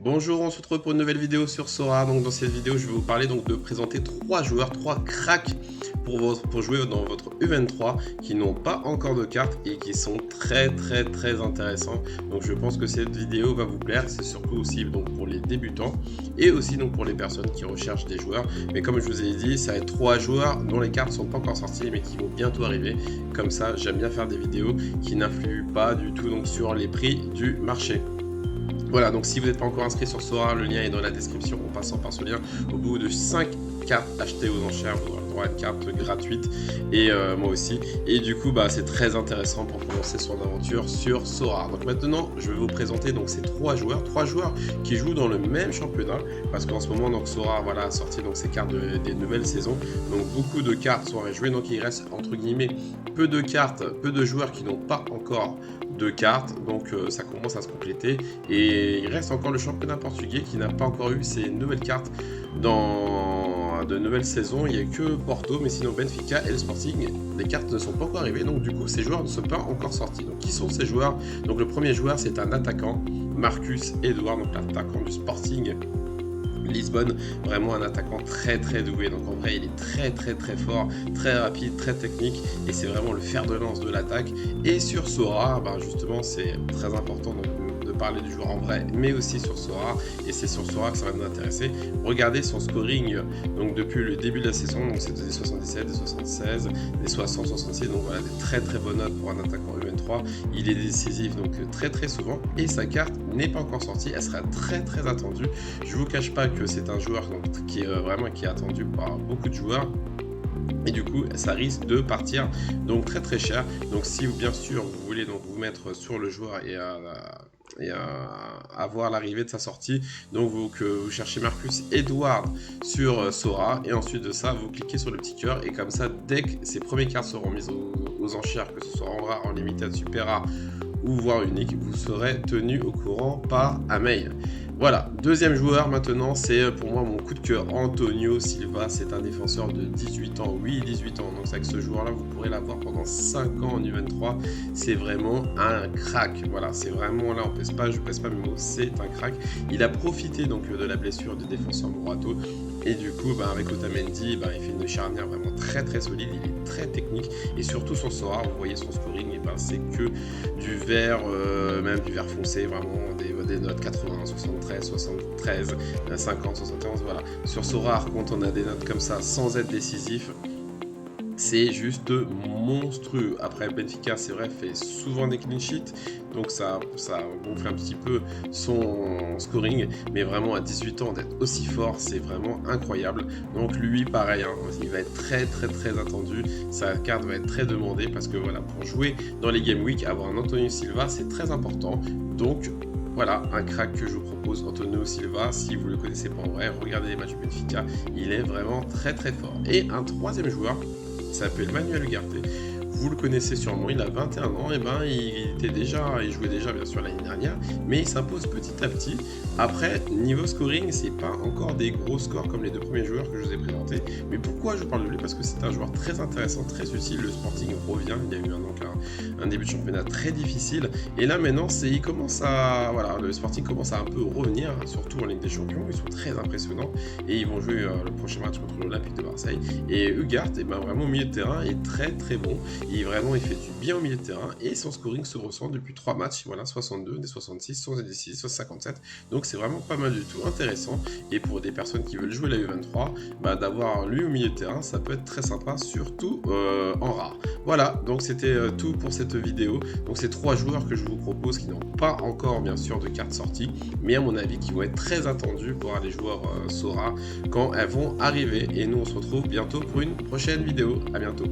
Bonjour, on se retrouve pour une nouvelle vidéo sur Sora. Donc dans cette vidéo, je vais vous parler de présenter trois joueurs, trois cracks pour jouer dans votre U23 qui n'ont pas encore de cartes et qui sont très intéressants. Donc je pense que cette vidéo va vous plaire. C'est surtout aussi donc pour les débutants et aussi donc pour les personnes qui recherchent des joueurs. Mais comme je vous ai dit, ça va être trois joueurs dont les cartes sont pas encore sorties mais qui vont bientôt arriver. Comme ça, j'aime bien faire des vidéos qui n'influent pas du tout donc sur les prix du marché. Voilà, donc si vous n'êtes pas encore inscrit sur Sora, le lien est dans la description. En passant par ce lien, au bout de 5 cartes achetées aux enchères, vous aurez le droit à une carte gratuite, et moi aussi. Et du coup, c'est très intéressant pour commencer son aventure sur Sora. Donc maintenant, je vais vous présenter donc ces trois joueurs qui jouent dans le même championnat, parce qu'en ce moment, donc Sora a sorti donc ses cartes des nouvelles saisons. Donc beaucoup de cartes sont à jouer, donc il reste entre guillemets peu de cartes, peu de joueurs qui n'ont pas encore de cartes, donc ça commence à se compléter. Et il reste encore le championnat portugais qui n'a pas encore eu ses nouvelles cartes dans de nouvelles saisons. Il n'y a que Porto, mais sinon Benfica et le Sporting, les cartes ne sont pas encore arrivées, donc du coup ces joueurs ne sont pas encore sortis. Donc qui sont ces joueurs? Donc le premier joueur, c'est un attaquant, Marcus Edouard, donc l'attaquant du Sporting Lisbonne, vraiment un attaquant très doué. Donc en vrai il est très fort, très rapide, très technique, et c'est vraiment le fer de lance de l'attaque. Et sur Sora, justement c'est très important donc de parler du joueur en vrai, mais aussi sur Sora, et c'est sur Sora que ça va nous intéresser. Regardez son scoring donc depuis le début de la saison, donc c'est des 77, des 76, des 60, 66, donc voilà, des très bonnes notes pour un attaquant U23. Il est décisif donc très souvent, et sa carte n'est pas encore sortie, elle sera très attendue. Je vous cache pas que c'est un joueur donc, qui est attendu par beaucoup de joueurs, et du coup ça risque de partir donc très cher. Donc si bien sûr vous voulez donc vous mettre sur le joueur et avoir l'arrivée de sa sortie, donc vous cherchez Marcus Edouard sur Sora, et ensuite de ça vous cliquez sur le petit cœur, et comme ça dès que ces premières cartes seront mises aux enchères, que ce soit en rare, en limited, super rare ou voire unique, vous serez tenu au courant par un mail. Voilà, deuxième joueur maintenant, c'est pour moi mon coup de cœur, Antonio Silva. C'est un défenseur de 18 ans, oui 18 ans, donc c'est avec ce joueur là vous pourrez l'avoir pendant 5 ans en U23. C'est vraiment un crack, voilà, c'est vraiment là, je pèse pas mes mots, c'est un crack. Il a profité donc de la blessure du défenseur Morato, et du coup avec Otamendi, il fait une charnière vraiment très solide. Il est très technique, et surtout sur Sora, vous voyez son scoring, et c'est que du vert, même du vert foncé, vraiment des notes 80, 73, 73, 50, 71, voilà. Sur Sora, quand on a des notes comme ça sans être décisif, c'est juste monstrueux. Après Benfica, c'est vrai, fait souvent des clean sheets, donc ça gonfle un petit peu son scoring, mais vraiment à 18 ans d'être aussi fort, c'est vraiment incroyable. Donc lui pareil, il va être très attendu, sa carte va être très demandée, parce que voilà, pour jouer dans les Game Week, avoir un Antonio Silva c'est très important. Donc voilà, un crack que je vous propose, Antonio Silva. Si vous ne le connaissez pas en vrai, regardez les matchs Benfica, il est vraiment très fort. Et un troisième joueur, il s'appelle Manuel Ugarte. Vous le connaissez sûrement, il a 21 ans, et il jouait déjà bien sûr l'année dernière, mais il s'impose petit à petit. Après, niveau scoring, c'est pas encore des gros scores comme les deux premiers joueurs que je vous ai présentés. Mais pourquoi je parle de lui? Parce que c'est un joueur très intéressant, très utile. Le Sporting revient, il y a eu un début de championnat très difficile, et là maintenant le Sporting commence à un peu revenir, surtout en Ligue des Champions. Ils sont très impressionnants, et ils vont jouer le prochain match contre l'Olympique de Marseille. Et Ugarte, vraiment au milieu de terrain, est très bon. Il fait du bien au milieu de terrain, et son scoring se ressent depuis 3 matchs, 62, des 66, 66, 57, donc c'est vraiment pas mal du tout, intéressant. Et pour des personnes qui veulent jouer la U23, d'avoir lui au milieu de terrain, ça peut être très sympa, surtout en rare. Voilà, donc c'était tout pour cette vidéo. Donc c'est 3 joueurs que je vous propose qui n'ont pas encore bien sûr de cartes sorties, mais à mon avis qui vont être très attendus par les joueurs Sora quand elles vont arriver. Et nous on se retrouve bientôt pour une prochaine vidéo. À bientôt.